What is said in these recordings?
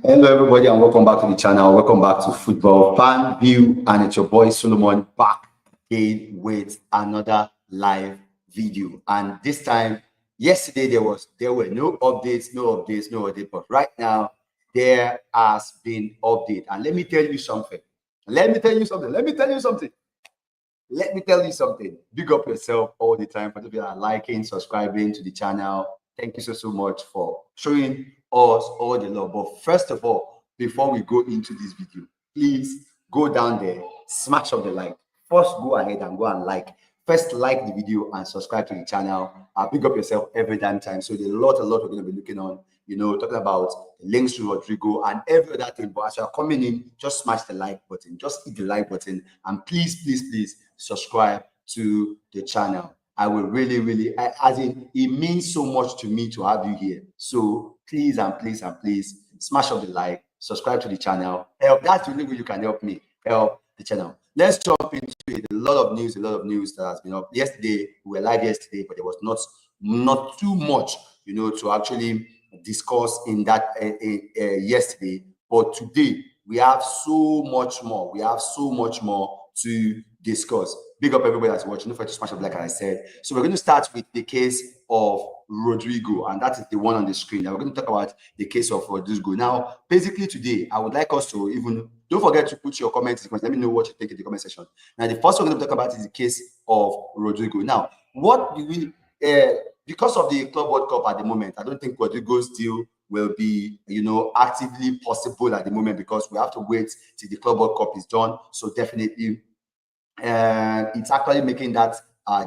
Hello, everybody, and welcome back to the channel. Welcome back to Football Fan View, and it's your boy Solomon back again with another live video. And this time, yesterday there were no updates, no update. But right now, there has been update, and let me tell you something. Let me tell you something. Let me tell you something. Let me tell you something. Big up yourself all the time for those that are liking, subscribing to the channel. Thank you so much for showing us all the love. But first of all, before we go into this video, please go down there, smash up the like. First, go ahead and go and like. First, like the video and subscribe to the channel. Big up yourself every damn time. So there's a lot we're going to be looking on. You know, talking about links to Rodrygo and every other thing. But as you're coming in, just smash the like button. Just hit the like button. And please subscribe to the channel. I will really, as in, it means so much to me to have you here. So please smash up the like, subscribe to the channel. Help. That's the only way you can help me help the channel. Let's jump into it. A lot of news that has been up. Yesterday, we were live yesterday, but there was not too much, you know, to actually discuss in that yesterday. But today, we have so much more. We have so much more to discuss. Big up everybody that's watching. Don't forget to smash up like I said. So we're going to start with the case of Rodrygo, and that is the one on the screen. Now we're going to talk about the case of Rodrygo. Now, basically today, I would like us to don't forget to put your comments. Let me know what you think in the comment section. Now, the first one we're going to talk about is the case of Rodrygo. Now, what do we because of the Club World Cup at the moment, I don't think Rodrygo's deal will be, you know, actively possible at the moment because we have to wait till the Club World Cup is done. So definitely, it's actually making that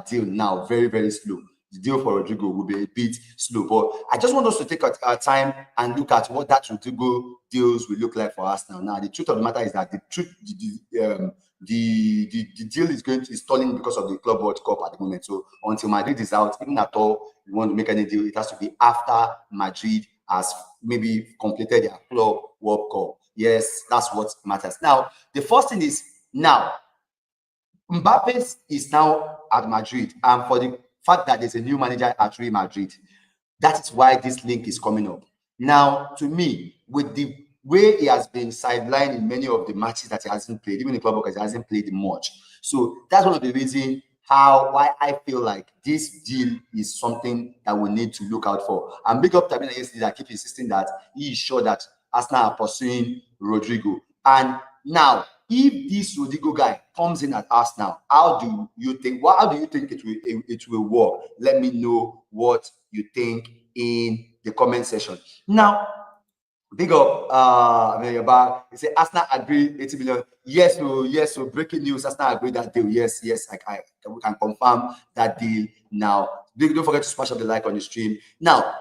deal now very slow. The deal for Rodrygo will be a bit slow, but I just want us to take our time and look at what that Rodrygo deals will look like for us now. Now, the truth of the matter is that the deal is stalling because of the Club World Cup at the moment. So until Madrid is out, even at all, we want to make any deal, it has to be after Madrid has maybe completed their Club World Cup. Yes, that's what matters. Now, the first thing is now Mbappe is now at Madrid, and for the fact that there's a new manager at Real Madrid, that is why this link is coming up. Now, to me, with the way he has been sidelined in many of the matches that he hasn't played, even in Club World Cup, he hasn't played much. So that's one of the reasons why I feel like this deal is something that we need to look out for. And big up Tabina yesterday that keep insisting that he is sure that Arsenal are pursuing Rodrygo. And now, if this Rodrygo guy comes in at Arsenal, how do you think it will work? Let me know what you think in the comment section. Now, big up you're back. You say Arsenal agree 80 million. Yes, so breaking news, Arsenal agree that deal. Yes, we can confirm that deal now. Don't forget to smash up the like on the stream. Now,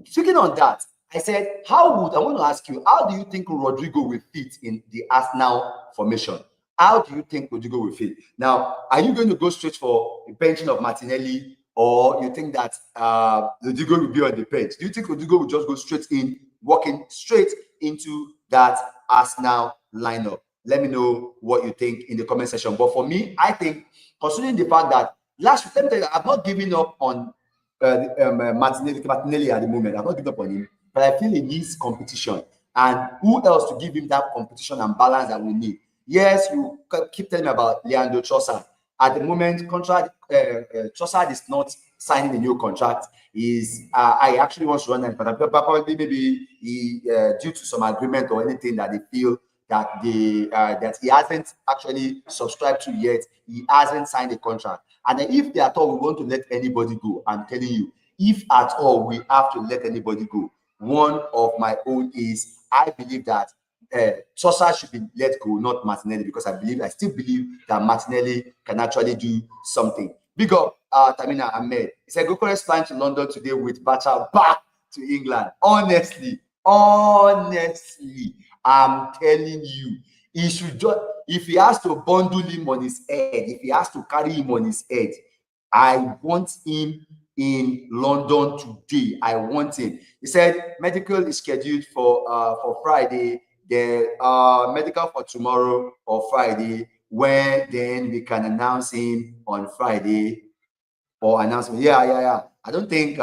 speaking on that, I said, I want to ask you, how do you think Rodrygo will fit in the Arsenal formation? How do you think Rodrygo will fit? Now, are you going to go straight for the benching of Martinelli, or you think that Rodrygo will be on the bench? Do you think Rodrygo will just go straight in, walking straight into that Arsenal lineup? Let me know what you think in the comment section. But for me, I think, considering the fact that let me tell you, I've not given up on Martinelli at the moment. I've not given up on him, but I feel he needs competition. And who else to give him that competition and balance that we need? Yes, you keep telling me about Leandro Trossard. At the moment, Trossard is not signing a new contract. I actually want to run that, but probably maybe due to some agreement or anything that they feel that that he hasn't actually subscribed to yet, he hasn't signed a contract. And if they at all we want to let anybody go, I'm telling you, if at all we have to let anybody go, one of my own is I believe that Trossard should be let go, not Martinelli, because I still believe that Martinelli can actually do something. Big up Tamina Ahmed. He said Gyökeres flying to London today with Bacha back to England. Honestly, I'm telling you, he should just, if he has to bundle him on his head, if he has to carry him on his head, I want him in London today. I want him. He said medical is scheduled for Friday. The medical for tomorrow or Friday, where then we can announce him on Friday or announce him. Yeah. I don't think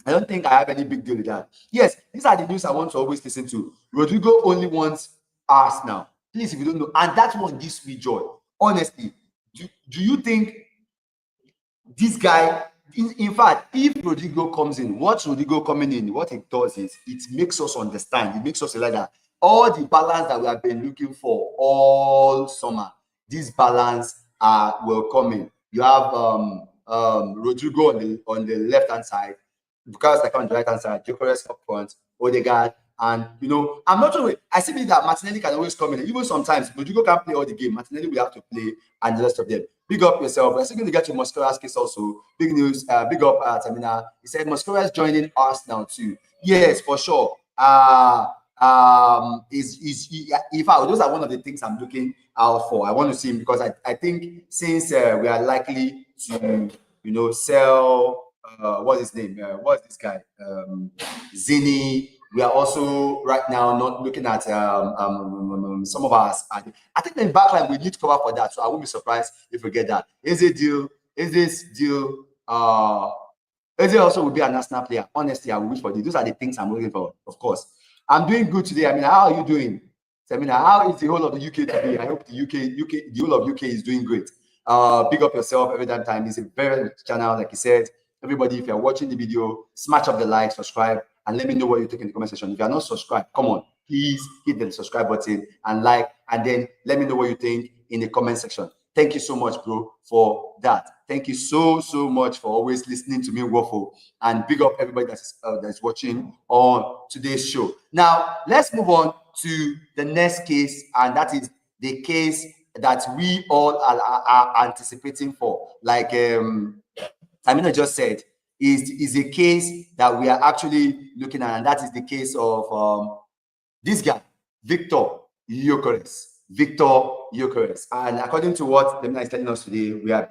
I don't think I have any big deal with that. Yes, these are the news I want to always listen to. Rodrygo only wants Arsenal. Please, if you don't know, and that one gives me joy. Honestly, do you think this guy, in fact, if Rodrygo comes in, what Rodrygo coming in, what it does is it makes us understand, it makes us realize that all the balance that we have been looking for all summer, this balance are welcoming. You have Rodrygo on the left hand side, because like on the right hand side, Gyökeres up front, Odegaard, and you know, I'm not sure. I see that Martinelli can always come in. Even sometimes Rodrygo can't play all the game. Martinelli will have to play, and the rest of them. Big up yourself. We're still going to get to Mosquera's case also. Big news. Big up Tamina. He said Mosquera is joining Arsenal too. Yes, for sure. In fact, those are one of the things I'm looking out for. I want to see him because I think since we are likely to, you know, sell what's his name? What's this guy? Zini. We are also right now not looking at some of us. I think in backline we need to cover for that. So I won't be surprised if we get that. Is this deal? Eze also will be a national player. Honestly, I will wish for this. Those are the things I'm looking for. Of course, I'm doing good today. I mean, how are you doing? Samina, how is the whole of the UK today? I hope the whole of UK is doing great. Big up yourself every damn time. It's a very channel, like you said. Everybody, if you're watching the video, smash up the like, subscribe, and let me know what you think in the comment section. If you're not subscribed, come on, please hit the subscribe button and like, and then let me know what you think in the comment section. Thank you so much, bro, for that. Thank you so much for always listening to me waffle, and big up everybody that's watching on today's show. Now, let's move on to the next case, and that is the case that we all are anticipating for. Like Tamina just said, is a case that we are actually looking at, and that is the case of this guy, Viktor Gyökeres. And according to what Tamina is telling us today, we're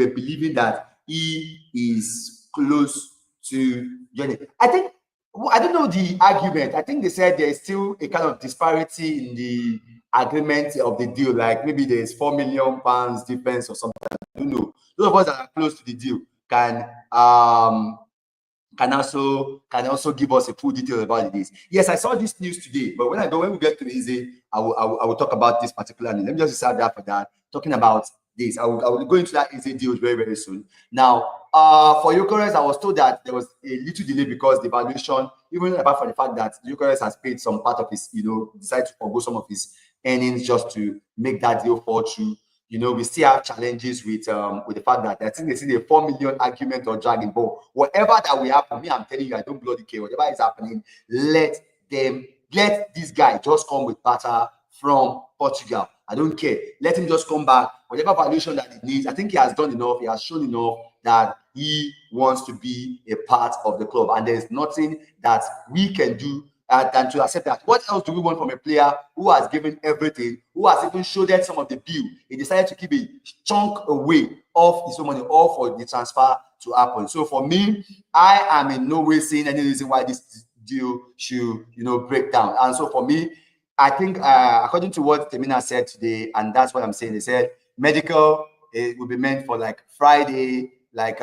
believing that he is close to joining. I don't know the argument. I think they said there is still a kind of disparity in the agreement of the deal. Like maybe there's £4 million difference or something. I don't know. Those of us that are close to the deal can also give us a full detail about this. Yes, I saw this news today, but when we get to Eze, I will talk about this particularly. Let me just decide that for that. Talking about this, I will go into that Eze deal very soon. Now, for Gyökeres, I was told that there was a little delay because the valuation, even apart from the fact that Gyökeres has paid some part of his, decided to forgo some of his earnings just to make that deal fall through. We still have challenges with the fact that I think they see the 4 million argument or dragging, but whatever that will happen, I'm telling you, I don't bloody care. Whatever is happening, let this guy just come with butter from Portugal. I don't care. Let him just come back. Whatever valuation that he needs, I think he has done enough. He has shown enough that he wants to be a part of the club, and there's nothing that we can do than to accept that. What else do we want from a player who has given everything, who has even showed some of the bill? He decided to keep a chunk away of his own money, all for the transfer to happen. So for me, I am in no way seeing any reason why this deal should, break down. And so for me, I think according to what Tamina said today, and that's what I'm saying, they said medical will be meant for like Friday, like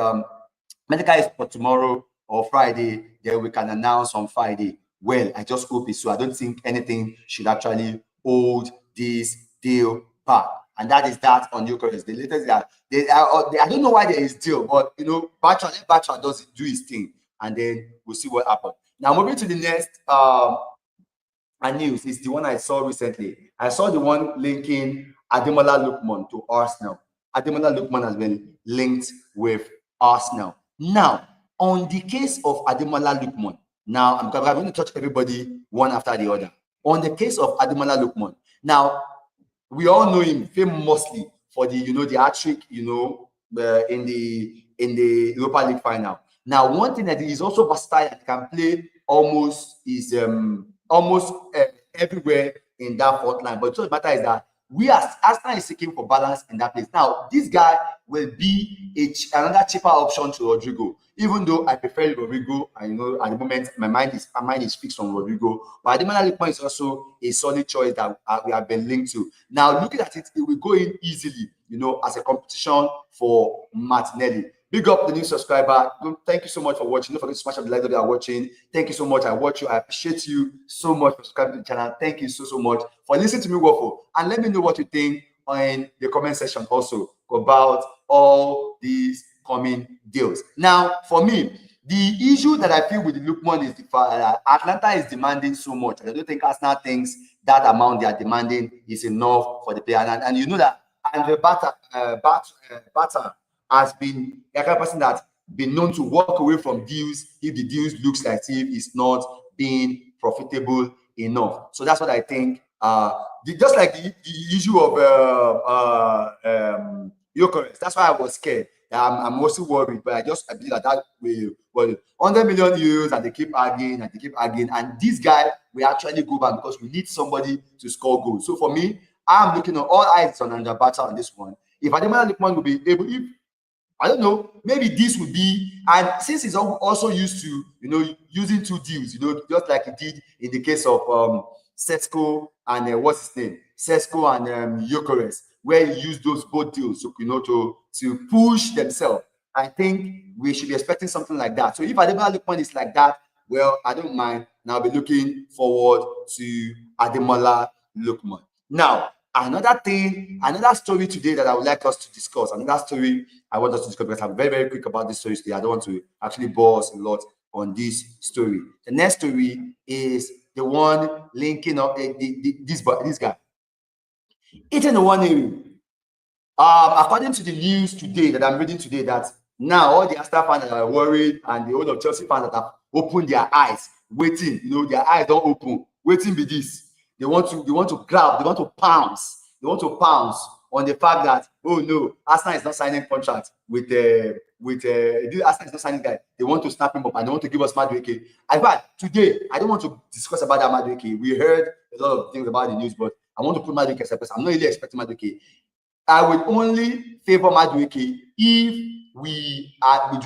medical is for tomorrow or Friday, then we can announce on Friday. Well, I just hope it's so. I don't think anything should actually hold this deal back. And that is that on Gyökeres. The latest that I don't know why there is deal, but Batra does do his thing, and then we'll see what happens. Now moving to the next news is the one I saw recently. I saw the one linking Ademola Lookman to Arsenal. Ademola Lookman has been linked with Arsenal. Now, on the case of Ademola Lookman, now, I'm going to touch everybody one after the other. On the case of Ademola Lookman, now, we all know him famously for the, the hat-trick, in the Europa League final. Now, one thing that is also versatile and can play almost everywhere in that fourth line. But the matter is that Arsenal is seeking for balance in that place. Now, this guy will be another cheaper option to Rodrygo. Even though I prefer Rodrygo, I know at the moment my mind is fixed on Rodrygo. But Ademola Lookman is also a solid choice that we have been linked to. Now, looking at it, it will go in easily, as a competition for Martinelli. Big up the new subscriber. Thank you so much for watching. Don't forget to smash up the like that you are watching. Thank you so much. I watch you. I appreciate you so much for subscribing to the channel. Thank you so much for listening to me, Waffle. And let me know what you think in the comment section also about all these coming deals. Now, for me, the issue that I feel with the Lookman is the fact that Atalanta is demanding so much. I don't think Arsenal thinks that amount they are demanding is enough for the player. And you know that Andre Bata has been a kind of person that's been known to walk away from deals if the deals looks like if it's not being profitable enough. So that's what I think. Just like the issue of Gyökeres, that's why I was scared. I'm also worried, but I believe that will 100 million euros, and they keep arguing and they keep arguing. And this guy will actually go back because we need somebody to score goals. So for me, I'm looking at all eyes on Andre Bata on this one. If Ademola Lookman will be able, if I don't know, maybe this would be, and since he's also used to, using two deals, just like he did in the case of Sesko and what's his name, Sesko and Gyökeres, where he used those both deals to push themselves. I think we should be expecting something like that. So if Ademola Lookman is like that, well, I don't mind, and I'll be looking forward to Ademola Lookman. Now, another story today that I would like us to discuss, another story I want us to discuss, because I'm very, very quick about this story today. I don't want to actually bore us a lot on this story. The next story is the one linking up this guy. Nwaneri. According to the news today that I'm reading today, that now all the Arsenal fans that are worried and the whole of Chelsea fans that have opened their eyes, waiting, their eyes don't open, waiting be this. They want to grab, they want to pounce on the fact that, oh no, Arsenal is not signing contracts with Arsenal is not signing guy. They want to snap him up and they want to give us Madueke. In fact, today I don't want to discuss about that Madueke. We heard a lot of things about the news, but I want to put Madueke aside because I'm not really expecting Madueke. I would only favor Madueke if we have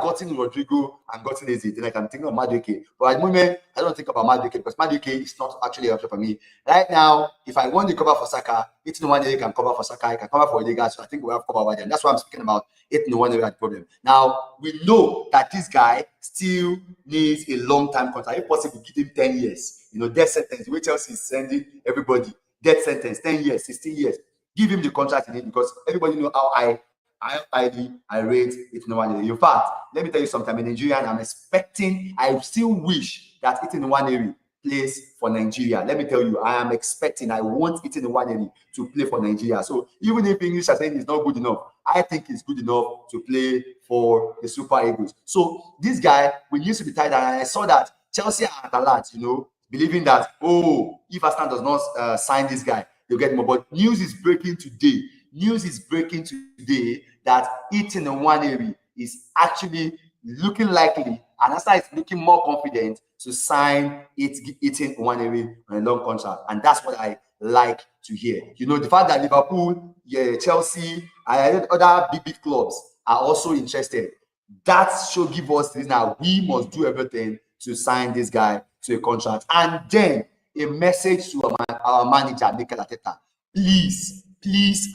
gotten Rodrygo and gotten Eze. Then I can think of Madueke. But at the moment, I don't think about Madueke because Madueke is not actually an option for me. Right now, if I want to cover for Saka, Nwaneri can cover for Saka, I can cover for Odega. So I think we have cover over there. And that's why I'm speaking about Nwaneri at the problem. Now, we know that this guy still needs a long-time contract. If possible, give him 10 years. Death sentence. The way Chelsea is sending everybody, death sentence, 10 years, 16 years. Give him the contract in it because everybody know how I rate Nwaneri. In fact, let me tell you something. I'm a Nigerian. I still wish that Nwaneri plays for Nigeria. Let me tell you, I want Nwaneri to play for Nigeria. So even if English are saying it's not good enough, I think it's good enough to play for the Super Eagles. So this guy, we used to be tied, and I saw that Chelsea and Atalanta, believing that, if Arsenal does not sign this guy, they'll get more. But news is breaking today that Nwaneri is actually looking likely, and Arsenal is looking more confident to sign Nwaneri on a long contract. And that's what I like to hear. The fact that Liverpool, Chelsea, and other big clubs are also interested, that should give us this. Now we must do everything to sign this guy to a contract. And then a message to our manager, Mikel Arteta. Please, use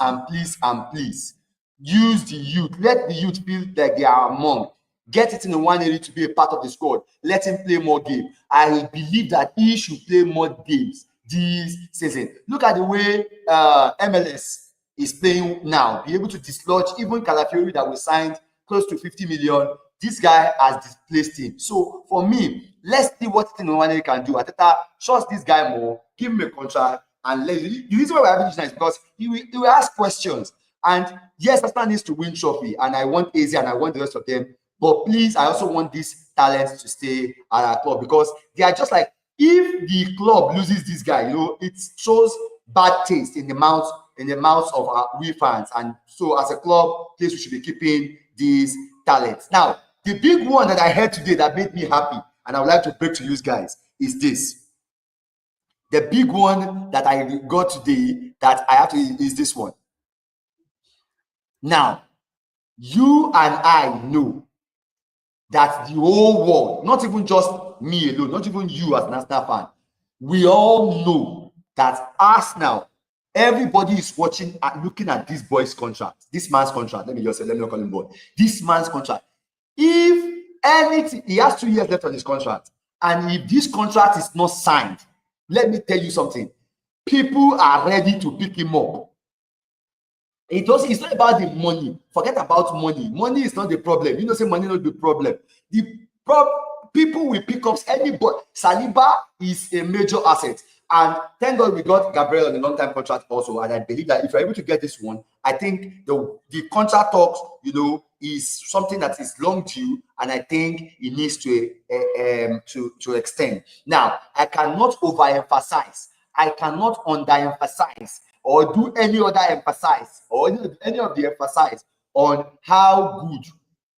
the youth. Let the youth feel like they are among. Get Nwaneri to be a part of the squad. Let him play more games. I believe that he should play more games this season. Look at the way MLS is playing now. Be able to dislodge even Calafiori that we signed close to 50 million. This guy has displaced him. So for me, let's see what Nwaneri can do. Arteta trusts this guy more. Give him a contract. And the reason why we're having this now is because he will ask questions. And yes, Arsenal needs to win trophy. And I want Eze and I want the rest of them. But please, I also want these talents to stay at our club, because they are just like, if the club loses this guy, it shows bad taste in the mouths of we fans. And so as a club, please, we should be keeping these talents. Now, the big one that I heard today that made me happy, and I would like to break to you guys, is this. The big one that I got today that I have to is this one. Now, you and I know that the whole world, not even just me alone, not even you as an Arsenal fan, we all know that Arsenal Everybody is watching and looking at this boy's contract, this man's contract. Let me not call him boy. This man's contract. If anything, he has 2 years left on his contract, and if this contract is not signed, let me tell you something. People are ready to pick him up. It's not about the money. Forget about money. Money is not the problem. You know, say money not the problem. People will pick up anybody. Saliba is a major asset. And thank God we got Gabriel on a long-time contract also. And I believe that if you're able to get this one, I think the contract talks, you know, is something that is long due, and I think it needs to extend. Now, I cannot overemphasize. I cannot underemphasize or do any other emphasize or any of the emphasize on how good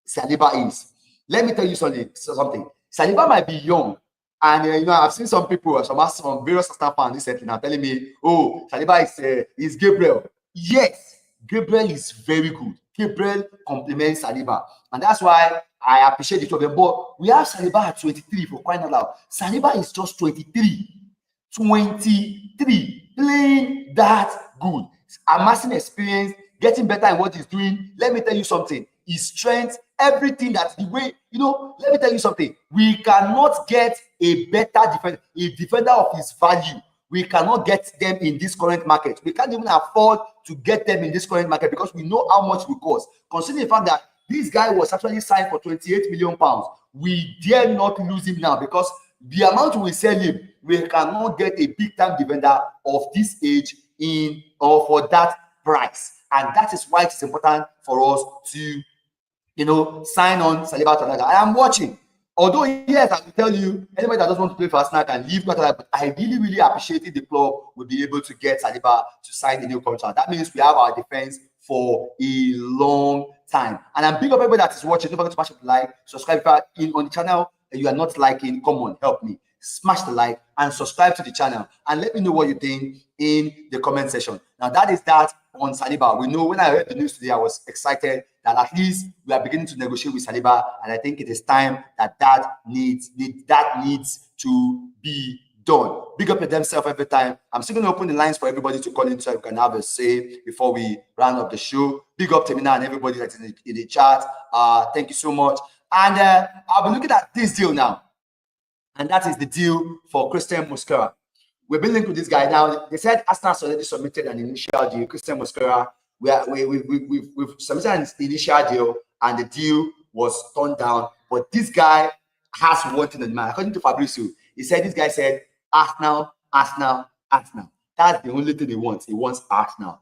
Saliba is. Let me tell you something. Saliba might be young, and you know, I've seen some people, some various Arsenal fans recently now telling me, "Oh, Saliba is Gabriel." Yes, Gabriel is very good. Gabriel complements Saliba, and that's why I appreciate the two of them. But we have Saliba at 23 for crying out loud. Saliba is just 23, playing that good, amassing experience, getting better in what he's doing. Let me tell you something. His strength, everything that's the way, you know, let me tell you something. We cannot get a better defender of his value. We cannot get them in this current market. We can't even afford to get them in this current market because we know how much it costs. Considering the fact that this guy was actually signed for 28 million pounds, we dare not lose him now because the amount we sell him, we cannot get a big-time defender of this age in or for that price. And that is why it's important for us to, you know, sign on Saliba to Atalanta. I am watching. Although, yes, I will tell you, anybody that doesn't want to play for Arsenal can leave. But I really, really appreciated the club will be able to get Saliba to sign a new contract. That means we have our defense for a long time. And I'm big up everybody that is watching. Don't forget to smash the like, subscribe if you are in on the channel and you are not liking. Come on, help me. Smash the like and subscribe to the channel and let me know what you think in the comment section. Now, that is that on Saliba. We know when I heard the news today, I was excited that at least we are beginning to negotiate with Saliba, and I think it is time that needs to be done. Big up to themselves every time. I'm still going to open the lines for everybody to call in so you can have a say before we round up the show. Big up to Mina and everybody that's in the chat. Thank you so much. And I'll be looking at this deal now, and that is the deal for Christian Mosquera. We've been linked with this guy now. They said Arsenal already submitted an initial deal. Christian Mosquera, we've submitted an initial deal, and the deal was turned down. But this guy has one thing in mind. According to Fabrizio, this guy said Arsenal. That's the only thing he wants. He wants Arsenal.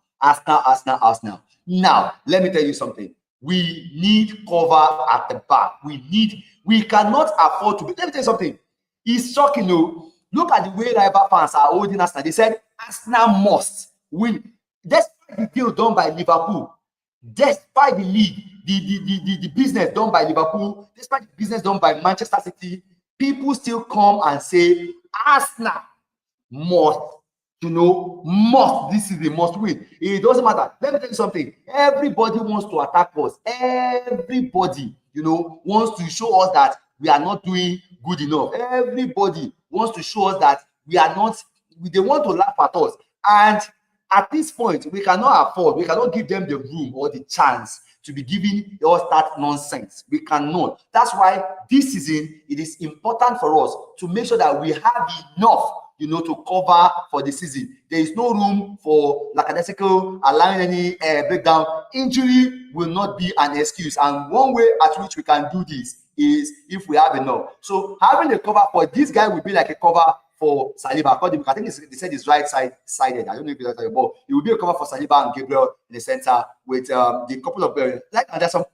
Now, let me tell you something. We need cover at the back. We cannot afford to be. Let me tell you something. It's shocking, though. Look at the way rival fans are holding Arsenal. They said Arsenal must win. Despite the deal done by Liverpool, despite the league, the business done by Liverpool, despite the business done by Manchester City, people still come and say Arsenal must. This is the must win. It doesn't matter. Let me tell you something. Everybody wants to attack us. Everybody, wants to show us that we are not doing good enough. Everybody wants to show us that we are not. They want to laugh at us. And at this point, we cannot give them the room or the chance to be giving us that nonsense. We cannot. That's why this season, it is important for us to make sure that we have enough to cover for the season. There is no room for lackadaisical, allowing any breakdown. Injury will not be an excuse. And one way at which we can do this is if we have enough. So having a cover for this guy will be like a cover for Saliba. I think they said it's right-sided. I don't know if it's right, but it will be a cover for Saliba and Gabriel in the center with the couple of and there's some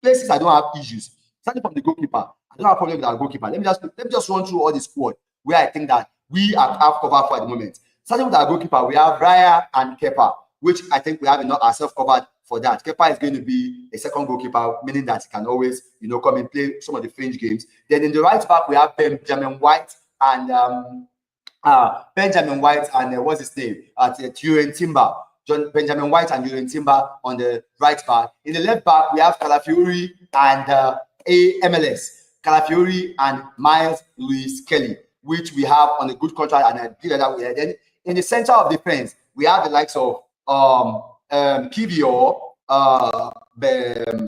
places I don't have issues. Starting from the goalkeeper, I don't have a problem with our goalkeeper. Let me just run through all the squad where I think that we have cover for at the moment. Starting with our goalkeeper, we have Raya and Kepa, which I think we have enough ourselves covered for that. Kepa is going to be a second goalkeeper, meaning that he can always, come and play some of the fringe games. Then in the right back, we have Benjamin White and what's his name? Benjamin White and Julian Timber on the right back. In the left back, we have Calafiori and MLS. Calafiori and Miles Lewis Kelly, which we have on a good contract, and I feel that way. Then in the center of defense, we have the likes of Kivior,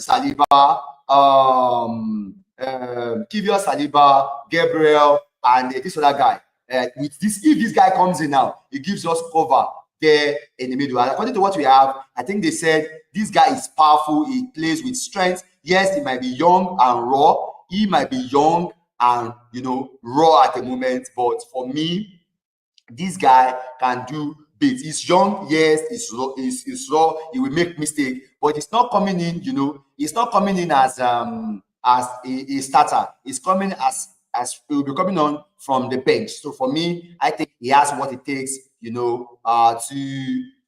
Saliba, Kivior, Saliba, Gabriel, and this other guy. With this, if this guy comes in now, it gives us cover there in the middle. And according to what we have, I think they said this guy is powerful. He plays with strength. Yes, he might be young and raw. He might be young and raw at the moment. But for me, this guy can do bits. He's young, yes. He's raw. He will make mistake, but he's not coming in. He's not coming in as a starter. He's coming as he will be coming on from the bench. So for me, I think he has what it takes,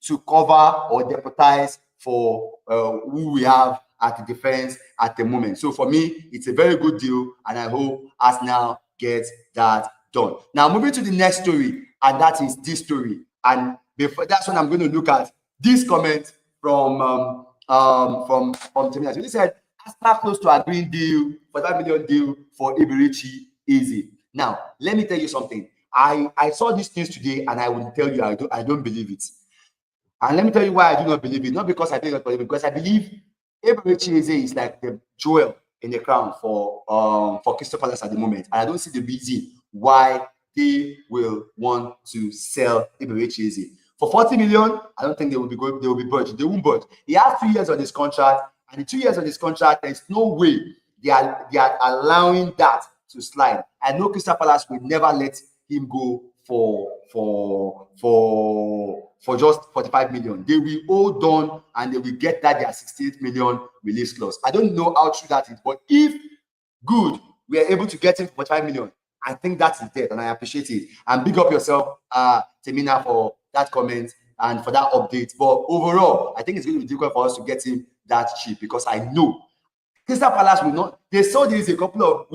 to cover or deputize for who we have at the defense at the moment. So for me, it's a very good deal, and I hope Arsenal gets that done. Now moving to the next story, and that is this story. And before that's when I'm going to look at this comment from Temina. So he said Arsenal close to agreeing deal for that million deal for Eberech Eze. Now let me tell you something. I saw this news today, and I will tell you I don't believe it. And let me tell you why I do not believe it. Not because I think it, because I believe Eberech Eze is like the jewel in the crown for Crystal Palace at the moment, and I don't see the reason why they will want to sell Eberech Eze for 40 million. I don't think they will be going. They will be budged. They won't budge. He has 2 years on this contract, and the 2 years on this contract, there's no way they are allowing that to slide. I know Crystal Palace will never let him go for just 45 million. They will hold on and they will get that their 68 million release clause. I don't know how true that is, but if we are able to get him for 45 million, I think that's it, and I appreciate it. And big up yourself, Temina, for that comment and for that update. But overall, I think it's going to be difficult for us to get him that cheap, because I know Crystal Palace will not. They saw this a couple of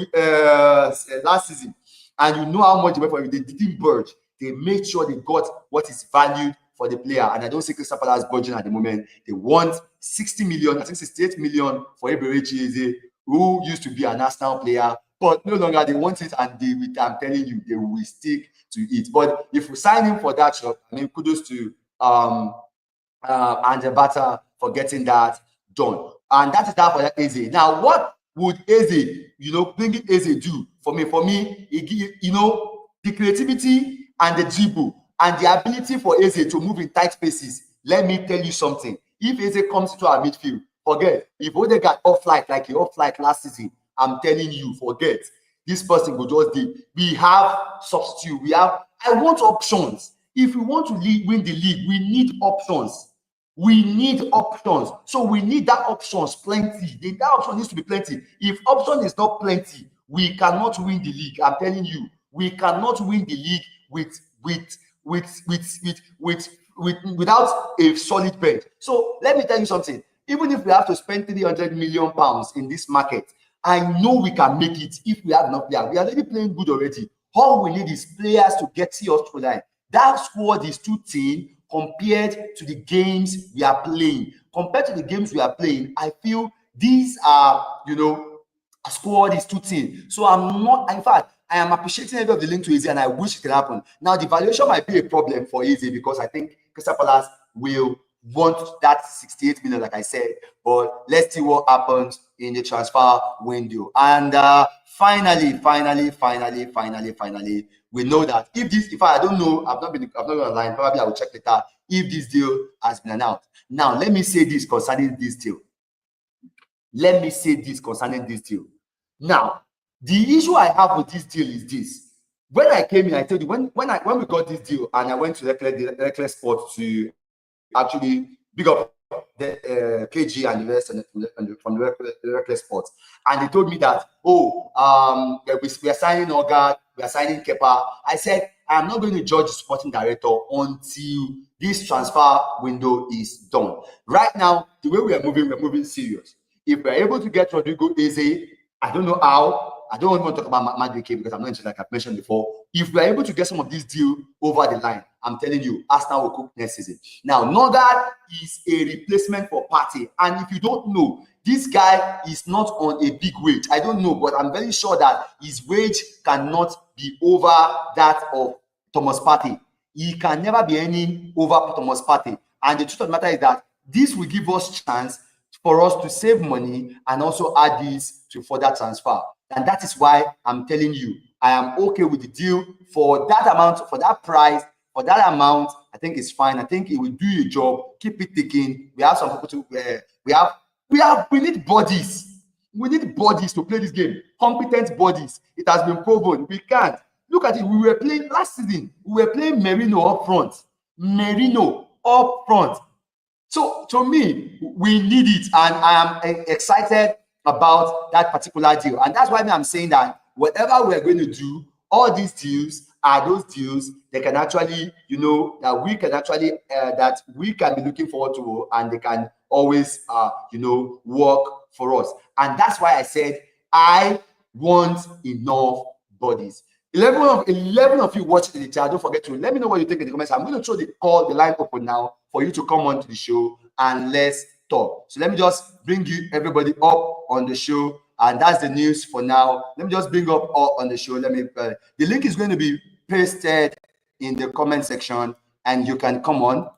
last season, and you know how much they went for it. They didn't budge. They made sure they got what is valued for the player, and I don't see Crystal Palace budging at the moment. They want 60 million, I think 68 million for Eberech Eze, who used to be an Arsenal player, but no longer. They want it, and I'm telling you, they will stick to it. But if we sign him for that shot, I mean, kudos to Atalanta for getting that done. And that is that for that Eze. Now, what would Eze, bringing Eze do for me? For me, the creativity and the dribble and the ability for Eze to move in tight spaces. Let me tell you something. If Eze comes to our midfield, forget. If Odegaard off-flight like he off-flight last season, I'm telling you, forget. This person will just do. We have substitute. I want options. If we want to win the league, we need options. We need options. So we need that options plenty. That option needs to be plenty. If option is not plenty, we cannot win the league. I'm telling you, we cannot win the league without a solid bench. So let me tell you something. Even if we have to spend 300 million pounds in this market, I know we can make it if we have enough players. We are already playing good already. All we need is players to get us through line. That squad is too thin compared to the games we are playing. Compared to the games we are playing, I feel these are, a squad is too thin. So I'm not, in fact, I am appreciating every of the link to Eze, and I wish it could happen. Now, the valuation might be a problem for Eze, because I think Crystal Palace will want that 68 million, like I said. But let's see what happens in the transfer window. And finally, we know that if I don't know, I've not been online, probably I will check later if this deal has been announced. Now, let me say this concerning this deal. Now, the issue I have with this deal is this. When I came in, I told you, when we got this deal, and I went to Reckless Sport to actually big up the KG and the rest from the Reckless Sport, and they told me that, we are signing Norgarrd, we are signing Kepa. I said, I'm not going to judge the sporting director until this transfer window is done. Right now, the way we're moving serious. If we're able to get Rodrygo Eze, I don't know how. I don't want to talk about Madrid because I'm not interested, like I've mentioned before. If we're able to get some of this deal over the line, I'm telling you, Arsenal will cook next season. Now, Norgarrd is a replacement for Partey. And if you don't know, this guy is not on a big wage. I don't know, but I'm very sure that his wage cannot be over that of Thomas Partey. he can never be any over Thomas Partey. And the truth of the matter is that this will give us chance for us to save money and also add this to further transfer. And that is why I'm telling you, I am okay with the deal for that amount, for that price, for that amount. I think it's fine. I think it will do your job. Keep it ticking. We have some people to we need bodies. We need bodies to play this game. Competent bodies. It has been proven. We can't. Look at it. We were playing last season. We were playing Merino up front. Merino up front. So to me, we need it, and I am excited about that particular deal. And that's why I'm saying that whatever we're going to do, all these deals are those deals they can actually, that we can actually that we can be looking forward to, and they can always work for us. And that's why I said I want enough bodies. 11 of you watching the chat, don't forget to let me know what you think in the comments. I'm going to throw the line open now for you to come on to the show and let's talk. So let me just bring everybody up on the show, and that's the news for now. Let me just bring up on the show. Let me the link is going to be pasted in the comment section, and you can come on,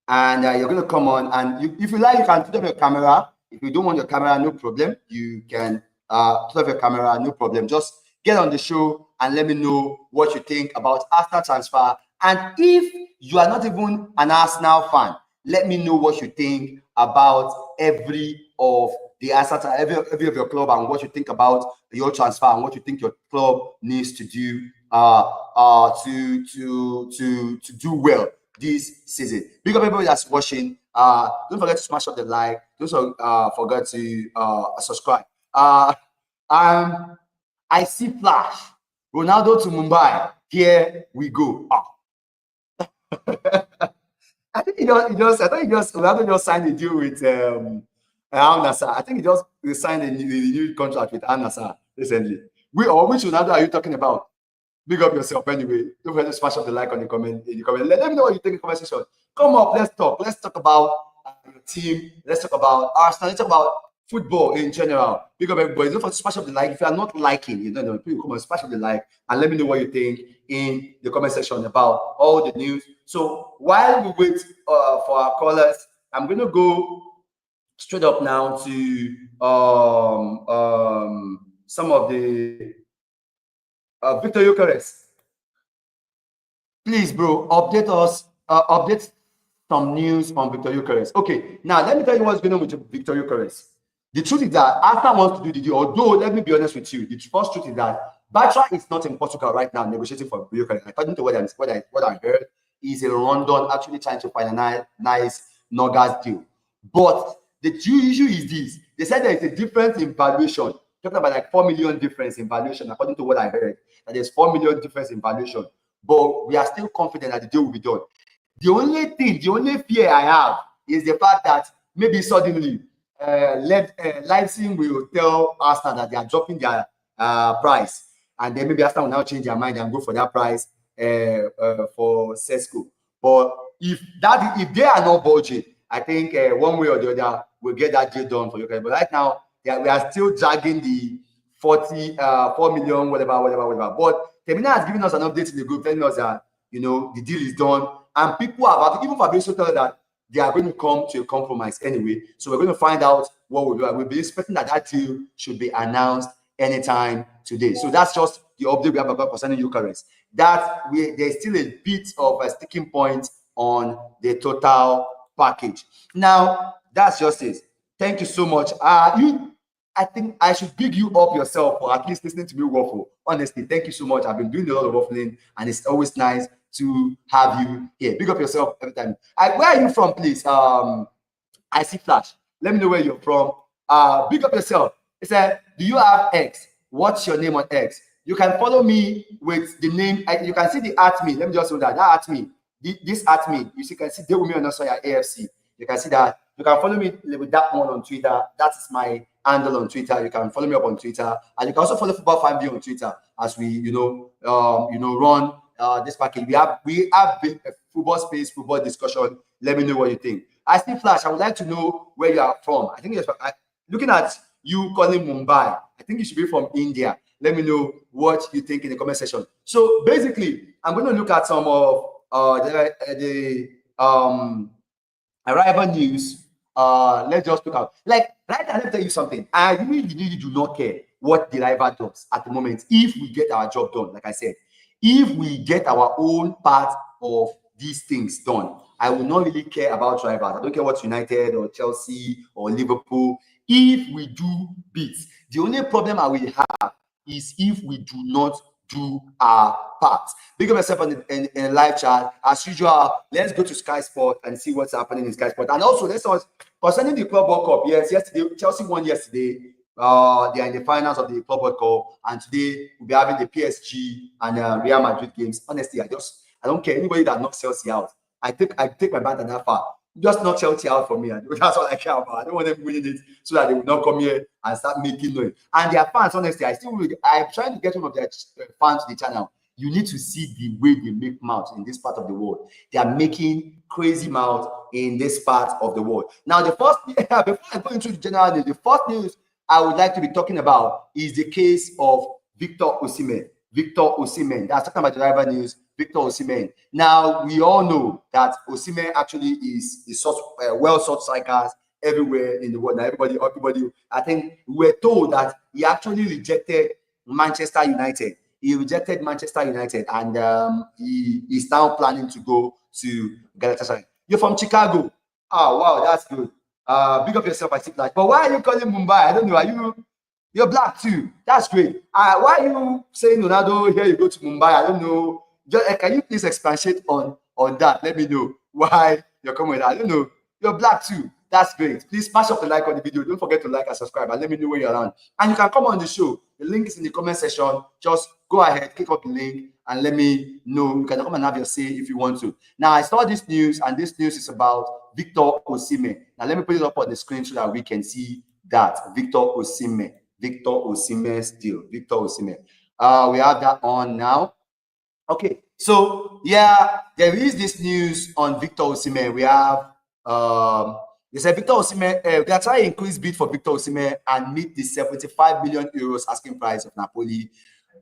and you're going to come on, and if you like, you can put up your camera. If you don't want your camera, no problem. You can put up your camera, no problem. Just get on the show and let me know what you think about Arsenal transfer. And if you are not even an Arsenal fan, let me know what you think about every of your club, and what you think about your transfer, and what you think your club needs to do to do well this season. Big up everybody that's watching. Don't forget to smash up the like. Don't forget to subscribe. I see flash. Ronaldo to Mumbai. Here we go. I think Ronaldo just signed a deal with Al Nassr. I think he signed a new contract with Al Nassr recently. Which Ronaldo are you talking about? Big up yourself anyway. Don't forget to smash up the like on the comment. Let me know what you think in the comment section. Come up, let's talk. Let's talk about your team. Let's talk about Arsenal. Let's talk about football in general. Big up everybody. Don't forget to smash up the like. If you are not liking, people come and smash up the like and let me know what you think in the comment section about all the news. So while we wait for our callers, I'm going to go straight up now to some of the Viktor Gyökeres. Please, bro, update us. Update some news on Viktor Gyökeres. Okay, now let me tell you what's going on with Viktor Gyökeres. The truth is that Arsenal wants to do the deal, although let me be honest with you, the first truth is that Bartra is not in Portugal right now negotiating for Gyökeres. According to what I heard, he's in London actually trying to finalize Norgarrd deal. But the issue is this. They said there is a difference in valuation. Talking about like 4 million difference in valuation, according to what I heard. That there's 4 million difference in valuation. But we are still confident that the deal will be done. The only fear I have is the fact that maybe suddenly Leipzig will tell Arsenal that they are dropping their price, and then maybe Arsenal will now change their mind and go for that price for Sesko. But if they are not budget, I think one way or the other we'll get that deal done for you guys. But right now, we are still dragging the 4 million, whatever. But Termina has given us an update in the group telling us that the deal is done, and people have even Fabrizio told that they are going to come to a compromise anyway. So we're going to find out what we'll do. We'll be expecting that deal should be announced anytime today. So that's just the update we have about concerning Gyökeres. There's still a bit of a sticking point on the total package. Now, that's just it. Thank you so much. I think I should big you up yourself for at least listening to me waffle. Honestly, thank you so much. I've been doing a lot of waffling, and it's always nice to have you here. Big up yourself every time. Where are you from, please? I see flash. Let me know where you're from. Big up yourself. It said, do you have X? What's your name on X? You can follow me with the name. You can see the @me. Let me just show that. That @me. This @me. You can see there with me on Soya AFC. You can see that. You can follow me with that one on Twitter. That is my handle on Twitter. You can follow me up on Twitter, and you can also follow Football Fan View on Twitter as we run this package. We have a football space, football discussion. Let me know what you think. I still flash. I would like to know where you are from. I think looking at you calling Mumbai, I think you should be from India. Let me know what you think in the comment section. So basically, I'm going to look at some of the arrival news. Let's just look out. Like right now, let me tell you something. I really do not care what the rival does at the moment. If we get our job done, like I said, if we get our own part of these things done, I will not really care about rivals. I don't care what United or Chelsea or Liverpool. If we do beats, the only problem I will have is if we do not do our part. Big up yourself in the live chat. As usual, let's go to Sky Sport and see what's happening in Sky Sport. And also, let's concerning the Club World Cup. Yes, yesterday Chelsea won yesterday. They are in the finals of the Club World Cup, and today we'll be having the PSG and Real Madrid games. Honestly, I don't care anybody that knocks Chelsea out. I take my bat that far. Just knock Chelsea out for me. That's all I care about. I don't want them winning it so that they will not come here and start making noise. And their fans, honestly, I'm trying to get one of their fans to the channel. You need to see the way they make mouths in this part of the world. They are making crazy mouths in this part of the world. Now, the first, before I go into the general news, the first news I would like to be talking about is the case of Viktor Osimhen. Viktor Osimhen. That's talking about the rival news. Viktor Osimhen. Now, we all know that Osimhen actually is well-sought strikers everywhere in the world. Now, everybody, I think we're told that he actually rejected Manchester United. He rejected Manchester United, and he is now planning to go to Galatasaray. You're from Chicago. Oh, wow, that's good. Big up yourself, I think that. But why are you calling Mumbai? I don't know. You're black too. That's great. Why are you saying Ronaldo? Here you go to Mumbai. I don't know. Can you please expatiate on that? Let me know why you're coming with that. I don't know. You're black too. That's great. Please smash up the like on the video. Don't forget to like and subscribe and let me know where you're around. And you can come on the show. The link is in the comment section. Just go ahead, click on the link and let me know. You can come and have your say if you want to. Now, I saw this news, and this news is about Viktor Osimhen. Now, let me put it up on the screen so that we can see that. Viktor Osimhen. Viktor Osimhen's deal. Viktor Osimhen. We have that on now. Okay, so yeah, there is this news on Viktor Osimhen. We have they said Viktor Osimhen, they are trying to increase bid for Viktor Osimhen and meet the 75 million euros asking price of Napoli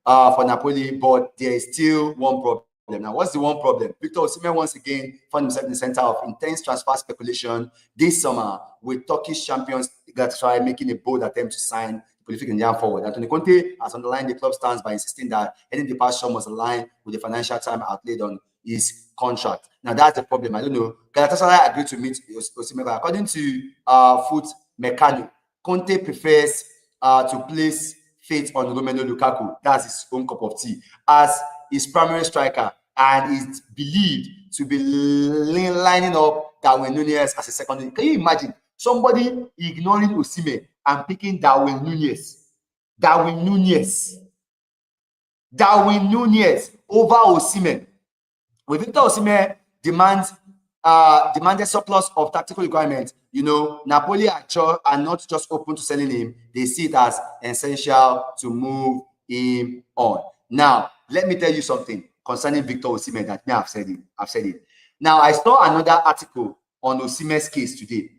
for Napoli, but there is still one problem. Now, what's the one problem? Viktor Osimhen once again found himself in the center of intense transfer speculation this summer, with Turkish champions Galatasaray making a bold attempt to sign prolific Indian forward. Antonio Conte has underlined the club stance by insisting that any departure must align with the financial time outlaid on his contract. Now, that's the problem. I don't know. Galatasaray agreed to meet Osimhen. According to Foot Mechanic, Conte prefers to place faith on Romelu Lukaku. That's his own cup of tea as his primary striker, and is believed to be lining up Darwin Nunez as a secondary. Can you imagine somebody ignoring Osimhen and picking Darwin Nunez over Osimhen? With Viktor Osimhen demanded surplus of tactical requirements, Napoli are not just open to selling him; they see it as essential to move him on. Now, let me tell you something concerning Viktor Osimhen that I've said it. Now, I saw another article on Osimhen's case today.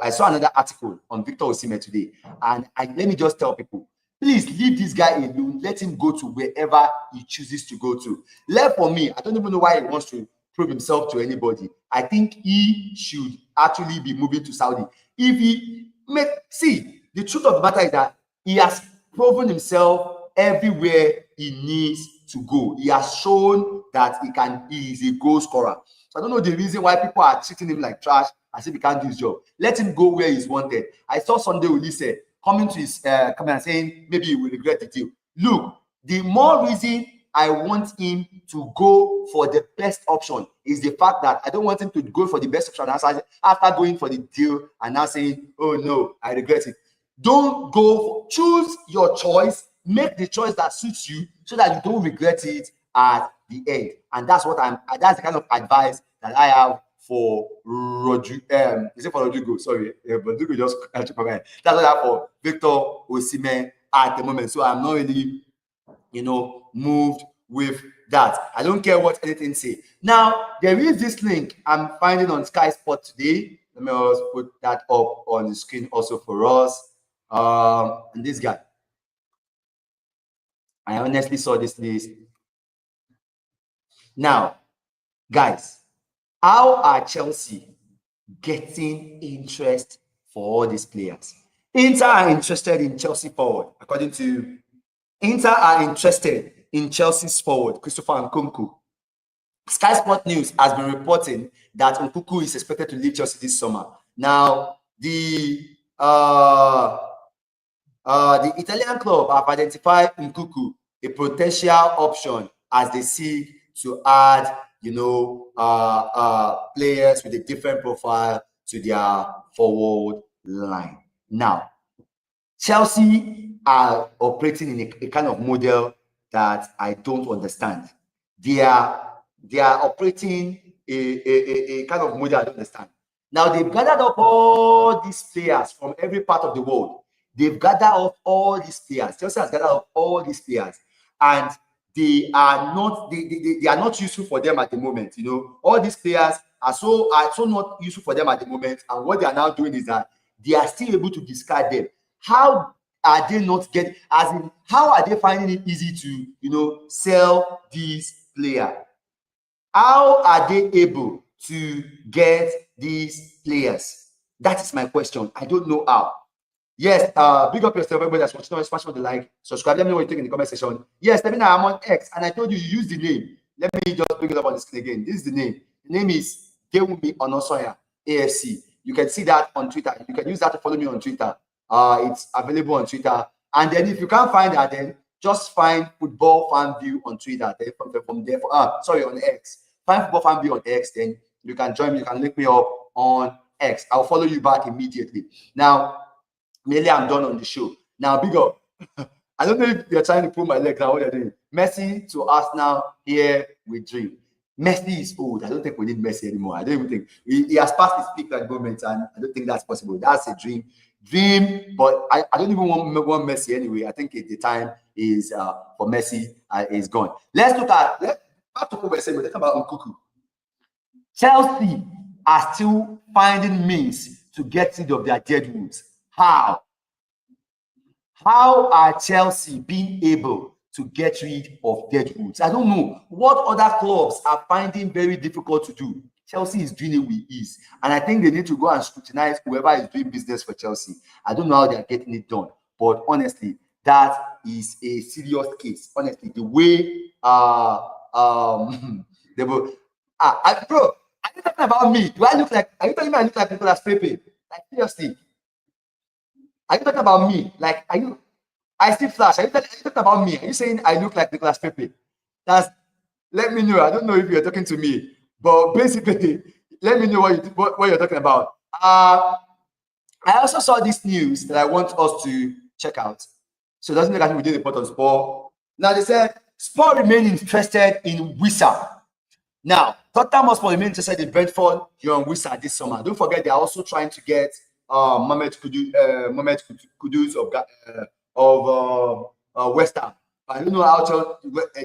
I saw another article on Viktor Osimhen today, and let me just tell people, please leave this guy alone. Let him go to wherever he chooses to go to. For me, I don't even know why he wants to prove himself to anybody. I think he should actually be moving to Saudi. See, the truth of the matter is that he has proven himself everywhere he needs to go. He has shown that he is a goal scorer. So I don't know the reason why people are treating him like trash as if he can't do his job. Let him go where he's wanted. I saw Sunday Ulisse coming to his comment and saying maybe he will regret the deal. Look, the more reason I want him to go for the best option is the fact that I don't want him to go for the best option after going for the deal and now saying, oh no, I regret it. Don't go, choose your choice, make the choice that suits you so that you don't regret it at the end. And that's that's the kind of advice that I have for Rodrygo. Is it for Rodrygo? Sorry, Rodrygo just that's what I have for Viktor Osimhen at the moment. So I'm not really, moved with that. I don't care what anything say. Now, there is this link I'm finding on Sky Sport today. Let me also put that up on the screen also for us. And this guy, I honestly saw this list. Now, Guys, how are Chelsea getting interest for all these players? Inter are interested in Chelsea forward, according to Inter are interested in Chelsea's forward, Christopher Nkunku. Sky Sport News has been reporting that Nkunku is expected to leave Chelsea this summer. Now, the Italian club have identified Nkunku a potential option as they seek to add, players with a different profile to their forward line. Now, Chelsea are operating in a kind of model that I don't understand. They are operating a kind of model I don't understand. Now, they've gathered up all these players from every part of the world. They've gathered up all these players. Chelsea has gathered up all these players, and they are not useful for them at the moment. All these players are so not useful for them at the moment, and what they are now doing is that they are still able to discard them. How are they not getting, as in, how are they finding it easy to, sell these players? How are they able to get these players? That is my question. I don't know how. Yes, big up yourself, everybody that's watching. Smash on the like, subscribe. Let me know what you think in the comment section. Yes, let me know I'm on X, and I told you use the name. Let me just bring it up on the screen again. This is the name. The name is Gewumi Onosoya AFC. You can see that on Twitter. You can use that to follow me on Twitter. It's available on Twitter. And then if you can't find that, then just find Football Fan View on Twitter. Then from there, on X. Find Football Fan View on X. Then you can join me. You can link me up on X. I'll follow you back immediately. Now, mainly I'm done on the show. Now, big up. I don't know if they're trying to pull my leg now. What they're doing. Messi to Arsenal, here we dream. Messi is old. I don't think we need Messi anymore. I don't even think he has passed his peak at the moment, and I don't think that's possible. That's a dream, but I don't even want Messi anyway. I think the time is for Messi is gone. Let's back to what we're saying. We're talking about Nkunku. Chelsea are still finding means to get rid of their dead woods. How are Chelsea being able to get rid of dead woods? I don't know what other clubs are finding very difficult to do. Chelsea is doing it with ease, and I think they need to go and scrutinize whoever is doing business for Chelsea. I don't know how they are getting it done, but honestly, that is a serious case. Honestly, the way they will, bro, are you talking about me? Do I look like? Are you telling me I look like Nicolas Pepe? Like, seriously, are you talking about me? Like, are you? I see flash. Are you talking about me? Are you saying I look like Nicolas Pepe? Let me know. I don't know if you're talking to me, but basically, let me know what you're talking about. I also saw this news that I want us to check out. So it doesn't look like we did a report on Sport. Now they said Sport remain interested in Wissa. Now, Tottenham Hotspur remain interested in Brentford, Young Wissa this summer. Don't forget, they are also trying to get Mohamed Kudus of West Ham. I don't know how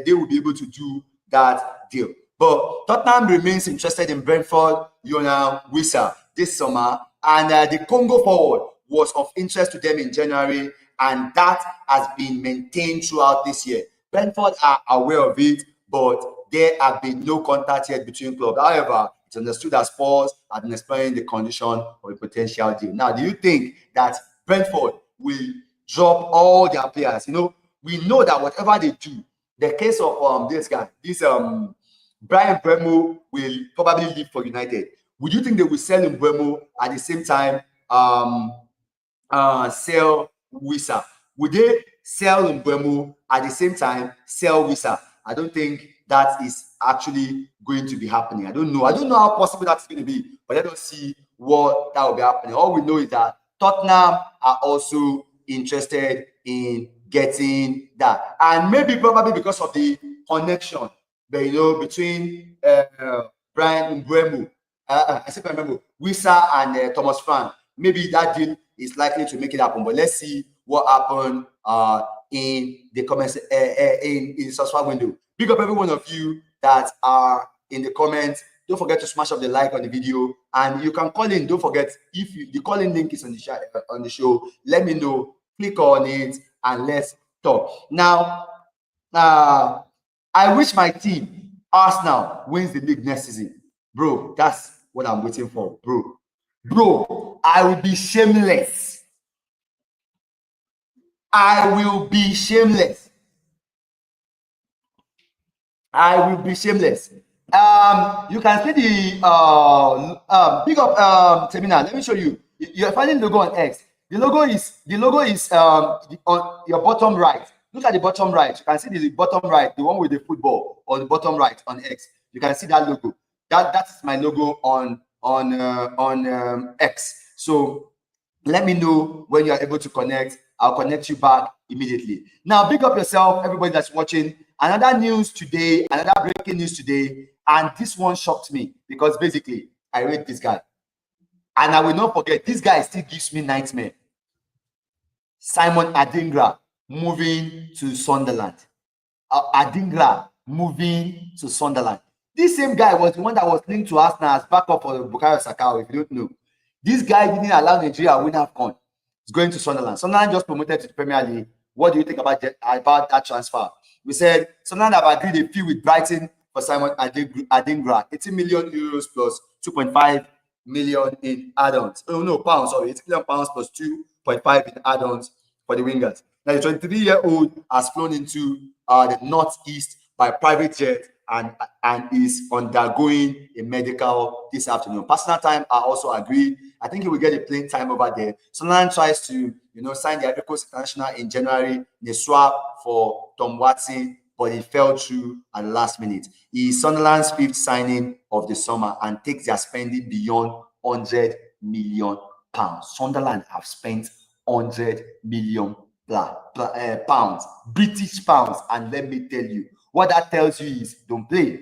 they will be able to do that deal. But Tottenham remains interested in Brentford, Young Wissa this summer, and the Congo forward was of interest to them in January, and that has been maintained throughout this year. Brentford are aware of it, but there have been no contact yet between clubs. However, it's understood that Spurs have been exploring the condition of a potential deal. Now, do you think that Brentford will drop all their players? We know that whatever they do, the case of this guy, Brian Bremo will probably leave for United. Would you think they will sell Bremo at the same time sell Wissa? Would they sell Bremo at the same time sell Wissa? I don't think that is actually going to be happening. I don't know how possible that's going to be, but let us see what that will be happening. All we know is that Tottenham are also interested in getting that, and maybe probably because of the connection, between Brian Mbeumo, I remember Wissa and Thomas Frank. Maybe that deal is likely to make it happen, but let's see what happened in the comments in the subscribe window. Big up every one of you that are in the comments. Don't forget to smash up the like on the video, and you can call in. Don't forget, the calling link is on the show. Let me know. Click on it and let's talk. Now, I wish my team Arsenal wins the league next season, bro, that's what I'm waiting for, bro. Bro, I will be shameless. I will be shameless. I will be shameless. You can see the big up terminal. Let me show you. You're finding the logo on X. The logo is on your bottom right. Look at the bottom right. You can see the bottom right, the one with the football, or the bottom right on X. You can see that logo. That's my logo on X. So let me know when you are able to connect. I'll connect you back immediately. Now, big up yourself, everybody that's watching. Another news today, another breaking news today, and this one shocked me because basically I read this guy, and I will not forget. This guy still gives me nightmare. Simon Adingra moving to Sunderland. Adingra moving to Sunderland. This same guy was the one that was linked to Arsenal as backup for Bukayo Saka. If you don't know, this guy didn't allow Nigeria win AFCON. He's going to Sunderland. Sunderland just promoted to the Premier League. What do you think about that transfer? We said Sunderland have agreed a fee with Brighton for Simon Adingra, 80 million euros plus 2.5 million in add-ons. Oh no, pounds, sorry, 80 million pounds plus 2.5 in add-ons for the wingers. Now, the 23-year-old has flown into the northeast by private jet and is undergoing a medical this afternoon. Personal time are also agreed. I think he will get a playing time over there. Sunderland tries to, sign the Ivory Coast International in January in a swap for Tom Watson, but he fell through at the last minute. He is Sunderland's 5th signing of the summer and takes their spending beyond 100 million pounds. Sunderland have spent 100 million pounds, British pounds, and let me tell you, what that tells you is don't play.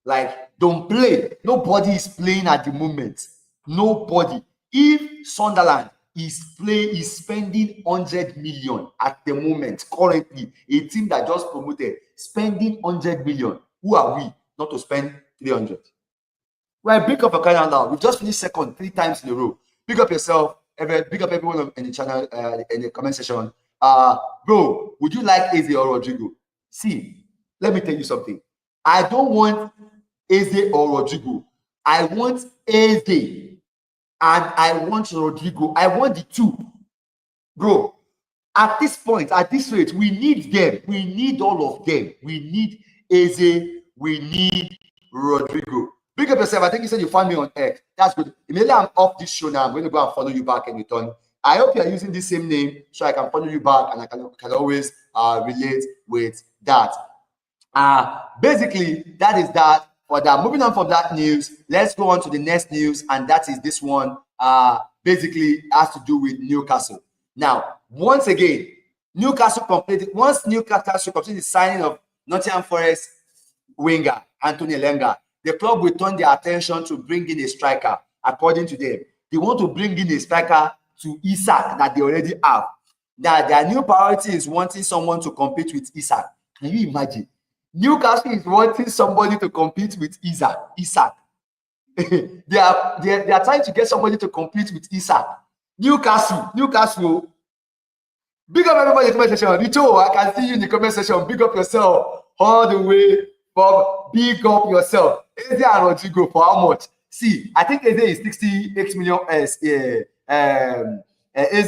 Like, don't play. Nobody is playing at the moment. Nobody. If Sunderland is spending 100 million at the moment, currently, a team that just promoted, spending 100 million, who are we not to spend 300? Well, big up a kind now. We've just finished second 3 times in a row. Big up yourself. Big up everyone in the channel, in the comment section. Bro, would you like Eze or Rodrygo? See, let me tell you something. I don't want Eze or Rodrygo. I want Eze and I want Rodrygo. I want the two. Bro, at this point, at this rate, we need them. We need all of them. We need Eze. We need Rodrygo. Big up yourself. I think you said you found me on X. That's good. Immediately I'm off this show now. I'm going to go and follow you back and return. I hope you are using the same name so I can follow you back and I can always relate with that. Basically, that is that for that. Moving on from that news, let's go on to the next news, and that is this one. Basically, has to do with Newcastle. Now, once again, Newcastle completed the signing of Nottingham Forest winger Anthony Elanga. The club will turn their attention to bring in a striker. According to them, they want to bring in a striker to Isak that they already have. Now, their new priority is wanting someone to compete with Isak. Can you imagine? Newcastle is wanting somebody to compete with Isak. they are trying to get somebody to compete with Isak. Newcastle. Big up everybody in the comment section. Richo, I can see you in the comment section. Big up yourself all the way. Bob, big up yourself. Eze and Rodrygo for how much? See, I think Eze is 68 million. Eze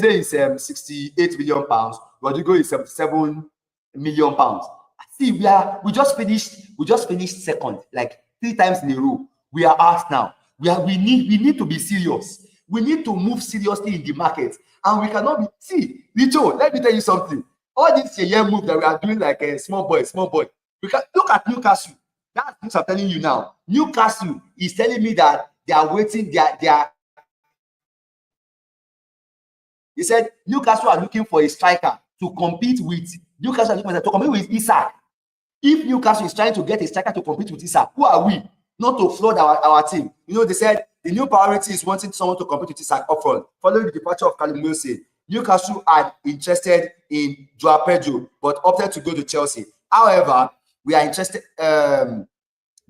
is 68 million pounds. Rodrygo is 77 million pounds. See, we just finished second, like 3 times in a row. We are out now. We need to be serious. We need to move seriously in the market, and we cannot be. See, Richo, let me tell you something. All this year move that we are doing like a small boy. We can look at Newcastle. That's what I'm telling you now. Newcastle is telling me that they are waiting. He said Newcastle are looking for a striker to compete with. Newcastle are looking to compete with Isak. If Newcastle is trying to get a striker to compete with Isak, who are we not to flood our team? They said the new priority is wanting someone to compete with Isak up front. Following the departure of Callum Wilson, Newcastle are interested in Joao Pedro, but opted to go to Chelsea. However, we are interested. The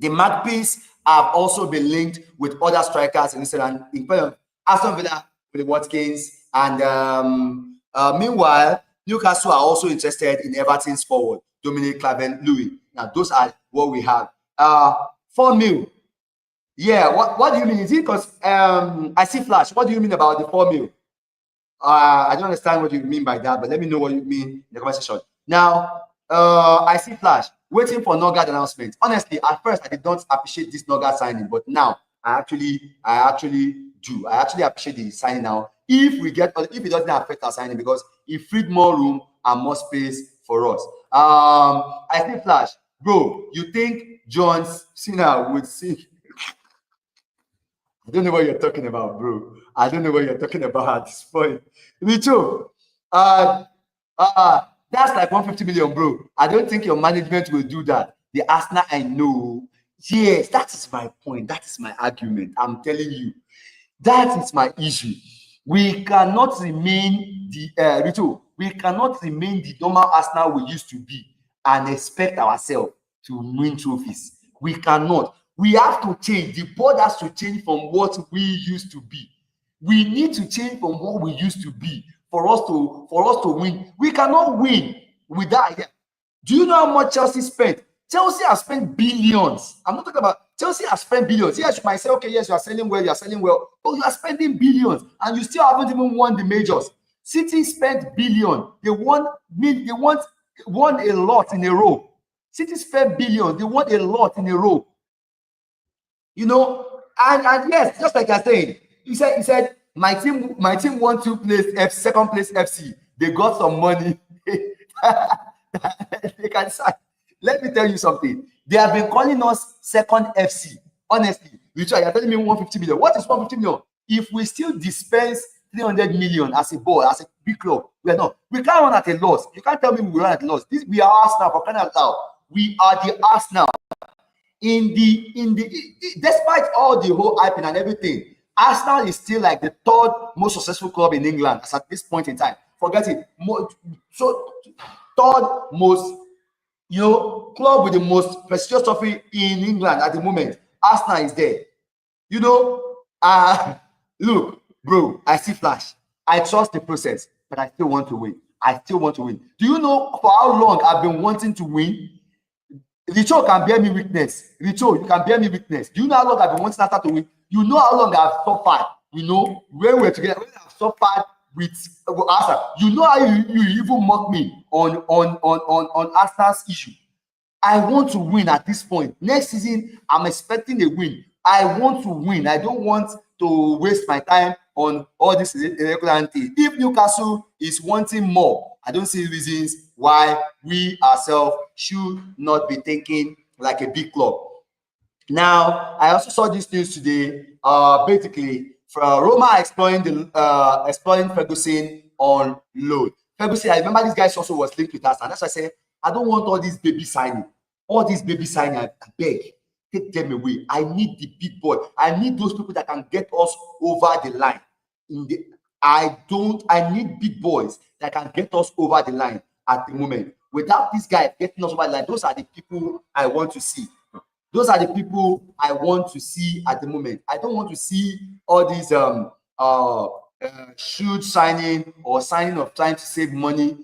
Magpies have also been linked with other strikers in England, including Aston Villa with the Watkins, and meanwhile, Newcastle are also interested in Everton's forward Dominic Calvert-Lewin. Now, those are what we have. 4 mil. Yeah, what do you mean? Is it because I see flash? What do you mean about the 4 mil? I don't understand what you mean by that, but let me know what you mean in the comment section. Now, I see flash waiting for Norgarrd announcement. Honestly, at first I did not appreciate this Norgarrd signing, but now I actually do. I actually appreciate the signing now. If it doesn't affect our signing, because it freed more room and more space for us. I see flash, bro. You think John Cena would see? I don't know what you're talking about, bro. I don't know what you're talking about at this point. Me too. That's like 150 million, bro. I don't think your management will do that. The Arsenal I know. Yes, that is my point. That is my argument. I'm telling you. That is my issue. We cannot remain the we cannot remain the normal Arsenal we used to be and expect ourselves to win trophies. We cannot. We have to change. The board has to change from what we used to be. We need to change from what we used to be for us to win. We cannot win with that idea. Do you know how much Chelsea spent? Chelsea has spent billions. I'm not talking about Chelsea has spent billions. Yes, you might say, okay, yes, you are selling well, but you are spending billions and you still haven't even won the majors. City spent billions. They won a lot in a row. City spent billions. They won a lot in a row. You know, and yes, just like I said, he said, my team won second place FC. They got some money. They can sign. Let me tell you something. They have been calling us second FC. Honestly, you're telling me 150 million. What is 150 million? If we still dispense 300 million as a board, as a big club, we are not. We can't run at a loss. You can't tell me we run at a loss. We are Arsenal for crying out loud. We are the Arsenal. Despite all the whole hype and everything, Arsenal is still like the third most successful club in England at this point in time. Forget it. Third most, club with the most prestigious trophy in England at the moment. Arsenal is there. Look, bro, I see flash. I trust the process, but I still want to win. Do you know for how long I've been wanting to win? Richo can bear me witness. Richo, you can bear me witness. Do you know how long I've been wanting Arsenal to win? You know how long I've suffered. When we're together, when I've suffered with Arsenal. You know how you even mock me on Arsenal's issue. I want to win at this point. Next season, I'm expecting a win. I want to win. I don't want to waste my time on all this irregularity. If Newcastle is wanting more, I don't see reasons why we ourselves should not be thinking like a big club. Now, I also saw this news today. Basically, from Roma exploring Ferguson on loan. Ferguson, I remember this guy also was linked with us, and that's why I said I don't want all these baby signing. I beg, take them away. I need the big boy. I need those people that can get us over the line. I need big boys that can get us over the line at the moment. Without this guy getting us over the line, those are the people I want to see. Those are the people I want to see at the moment. I don't want to see all these shoot signing or signing of trying to save money.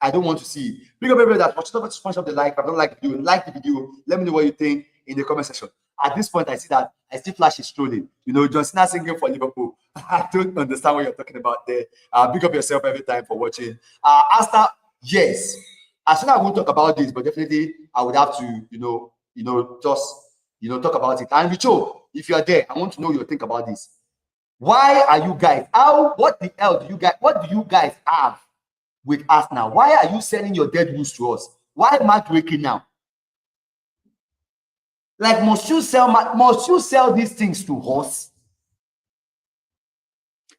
I don't want to see it. Big up everybody that's watching. Don't forget to punch up the like. If I don't like the video, like the video. Let me know what you think in the comment section. At this point, I see Flash is trolling. John Cena singing for Liverpool. I don't understand what you're talking about there. Big up yourself every time for watching. Arsenal, yes. I said I won't talk about this, but definitely I would have to, just talk about it. And Richo, if you're there, I want to know what you think about this. Why are you guys? What the hell do you guys have with us now? Why are you selling your dead wolves to us? Why Madueke now? Like, must you sell these things to us?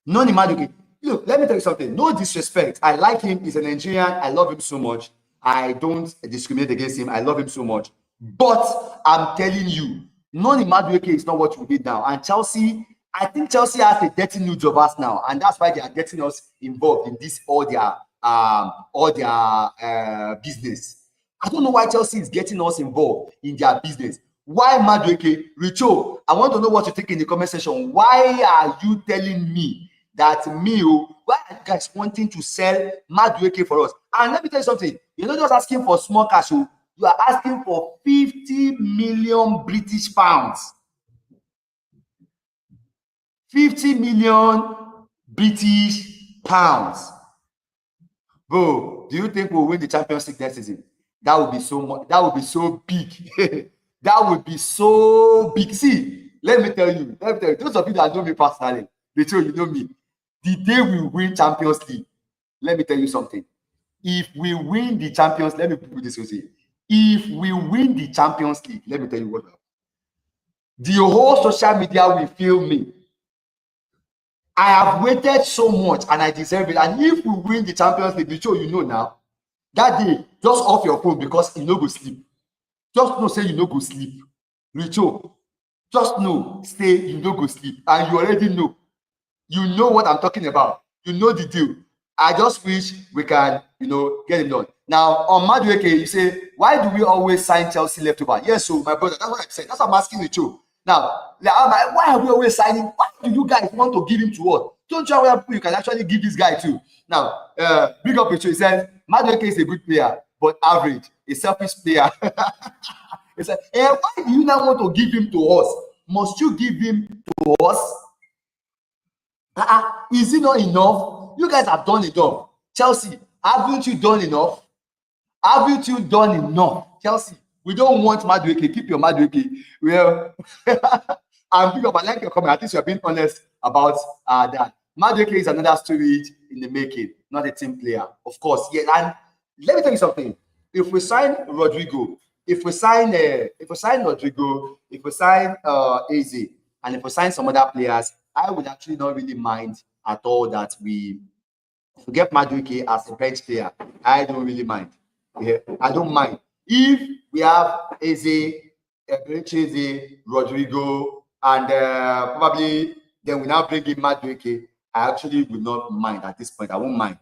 No, Madueke. Look, let me tell you something. No disrespect. I like him. He's a Nigerian. I love him so much. I don't discriminate against him. I love him so much. But I'm telling you, Noni Madueke is not what we need now. And Chelsea, I think Chelsea has a dirty new job us now, and that's why they are getting us involved in this all their business. I don't know why Chelsea is getting us involved in their business. Why Madueke? Richo, I want to know what you think in the comment section. Why are you telling me that why are you guys wanting to sell Madueke for us? And let me tell you something. You're not just asking for small cash. You are asking for 50 million British pounds. 50 million British pounds. Bro, do you think we'll win the Champions League next season? That would be so much. That would be so big. That would be so big. See, let me tell you. Those of you that know me personally, they tell you know me. The day we win Champions League, let me tell you something. If we win the Champions, let me put this way. If we win the Champions League, let me tell you what. The whole social media will feel me. I have waited so much and I deserve it. And if we win the Champions League, which you know now, that day, just off your phone because you no go sleep. Just know, say you no go sleep. Richo, just know, say you no go sleep. And you already know. You know what I'm talking about. You know the deal. I just wish we can, get it done. Now, on Madueke, you say, why do we always sign Chelsea left over? Yes, so my brother, that's what I'm saying. That's what I'm asking Richo. Now, why are we always signing? Why do you guys want to give him to us? Don't you know you can actually give this guy to? Now, big up Richo. He says, Madueke is a good player, but average, a selfish player. He said, why do you now want to give him to us? Must you give him to us? Is it not enough? You guys have done enough. Chelsea, haven't you done enough? Haven't you done enough? Chelsea, we don't want Madueke. Keep your Madueke. Well, and big up, I like your comment. At least you're being honest about that. Madueke is another story in the making, not a team player. Of course, yeah. And let me tell you something. If we sign Rodrygo, if we sign Rodrygo, if we sign Eze, and if we sign some other players, I would actually not really mind at all that we get Madueke as a bench player. I don't really mind. Yeah, I don't mind. If we have Eze, Eberech Eze, Rodrygo, and probably then we now bring in Madueke, I actually would not mind at this point. I won't mind.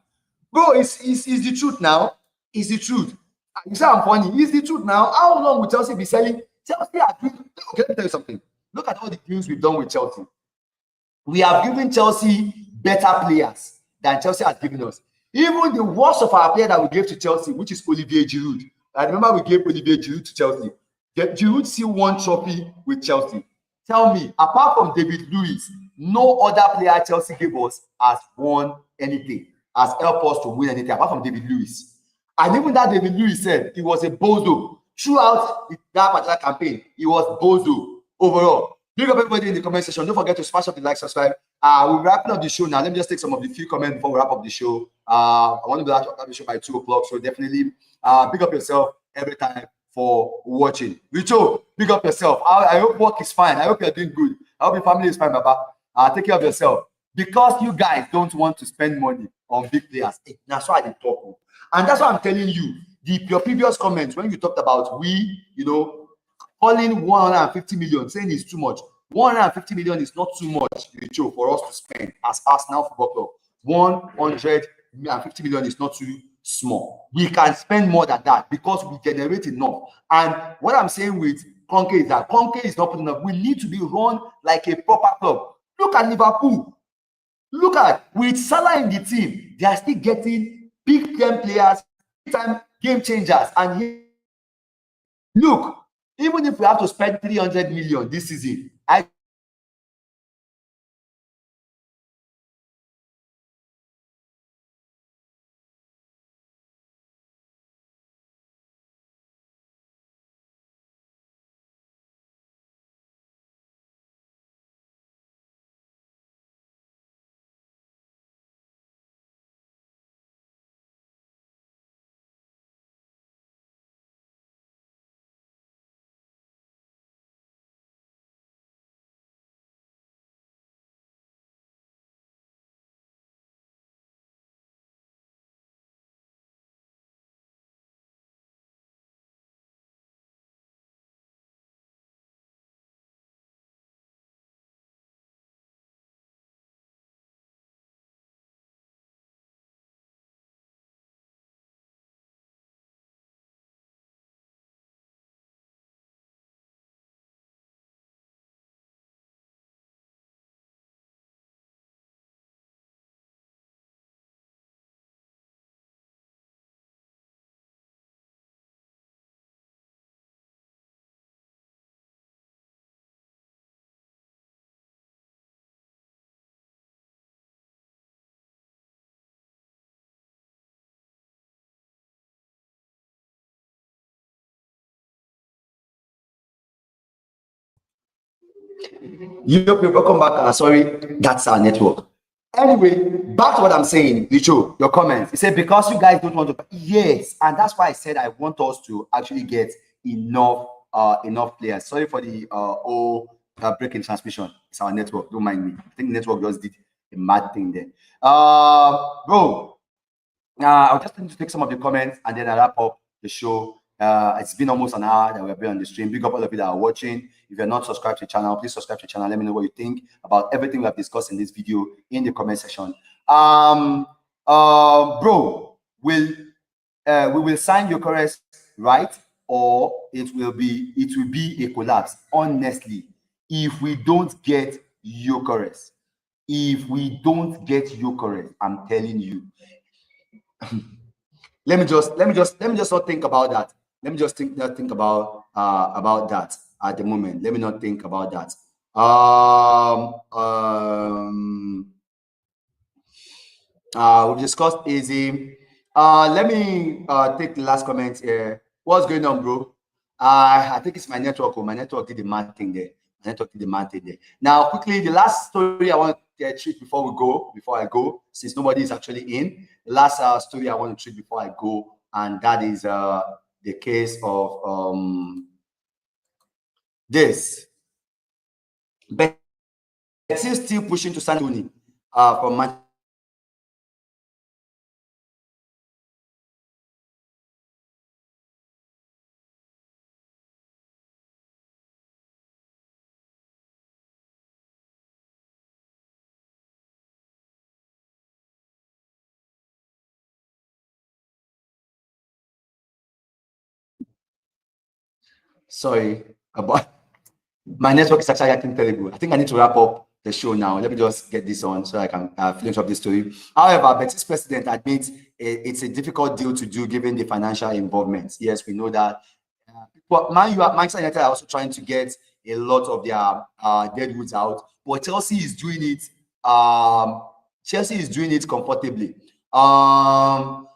Bro, it's the truth now. It's the truth. You say I'm funny. It's the truth now. How long will Chelsea be selling? Chelsea are doing. Okay, let me tell you something. Look at all the deals we've done with Chelsea. We have given Chelsea better players than Chelsea has given us. Even the worst of our player that we gave to Chelsea, which is Olivier Giroud. I remember we gave Olivier Giroud to Chelsea. Giroud still won trophy with Chelsea. Tell me, apart from David Luiz, no other player Chelsea gave us has won anything, has helped us to win anything, apart from David Luiz. And even that David Luiz said he was a bozo. Throughout that particular campaign, he was bozo overall. Big up everybody in the comment section. Don't forget to smash up the like, subscribe. We're wrapping up the show now. Let me just take some of the few comments before we wrap up the show. I want to be wrap the show by 2 o'clock. So definitely big up yourself every time for watching. Richo, big up yourself. I hope work is fine. I hope you're doing good. I hope your family is fine, Baba. Take care of yourself. Because you guys don't want to spend money on big players. That's why I talk. And that's why I'm telling you, your previous comments, when you talked about calling 150 million, saying it's too much. 150 million is not too much, for us to spend as Arsenal Football Club. 150 million is not too small. We can spend more than that because we generate enough. And what I'm saying with Conke is that Conke is not putting enough. We need to be run like a proper club. Look at Liverpool. Look at, with Salah in the team, they are still getting big time players, big time game changers. And look, even if we have to spend 300 million this season, I You people, welcome back. Sorry, that's our network. Anyway, back to what I'm saying, Licho, your comments. He said, because you guys don't want to. Yes, and that's why I said I want us to actually get enough players. Sorry for the break in transmission. It's our network. Don't mind me. I think the network just did a mad thing there. Bro, I'll just need to take some of the comments and then I'll wrap up the show. It's been almost an hour that we've been on the stream. Big up all of you that are watching. If you're not subscribed to the channel, please subscribe to the channel. Let me know what you think about everything we have discussed in this video in the comment section. Bro, we will sign Gyökeres, right? Or it will be a collapse. Honestly, if we don't get Gyökeres, I'm telling you. let me just not think about that. Let me just think about that at the moment. Let me not think about that. We've discussed Eze. Let me take the last comment here. What's going on, bro? I think it's my network. My network did the mad thing there. Now, quickly, the last story I want to treat before I go, since nobody is actually in. The last story I want to treat before I go, and that is the case of this. But still pushing to sign Tony from Manchester. Sorry about my network is actually acting terrible. I think I need to wrap up the show now. Let me just get this on so I can finish up this story. However, Betis president admits it's a difficult deal to do given the financial involvement. Yes, we know that. But Manchester United are also trying to get a lot of their deadwoods out. But Chelsea is doing it. Chelsea is doing it comfortably. That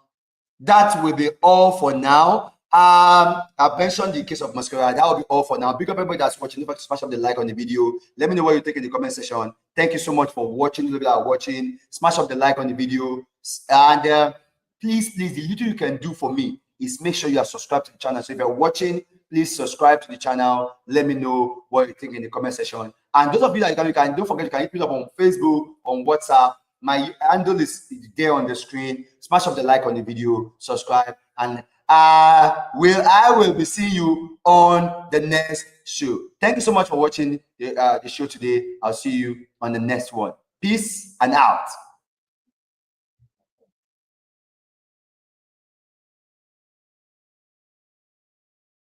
will be all for now. I've mentioned the case of Mosquera. That will be all for now. Big up everybody that's watching. Don't forget to smash up the like on the video. Let me know what you think in the comment section. Thank you so much for watching. Those that are watching, smash up the like on the video. And please, the little you can do for me is make sure you are subscribed to the channel. So if you're watching, please subscribe to the channel. Let me know what you think in the comment section. And those of you that you can don't forget, you can hit me up on Facebook, on WhatsApp. My handle is there on the screen. Smash up the like on the video, subscribe, and I will be seeing you on the next show. Thank you so much for watching the show today. I'll see you on the next one. Peace and out.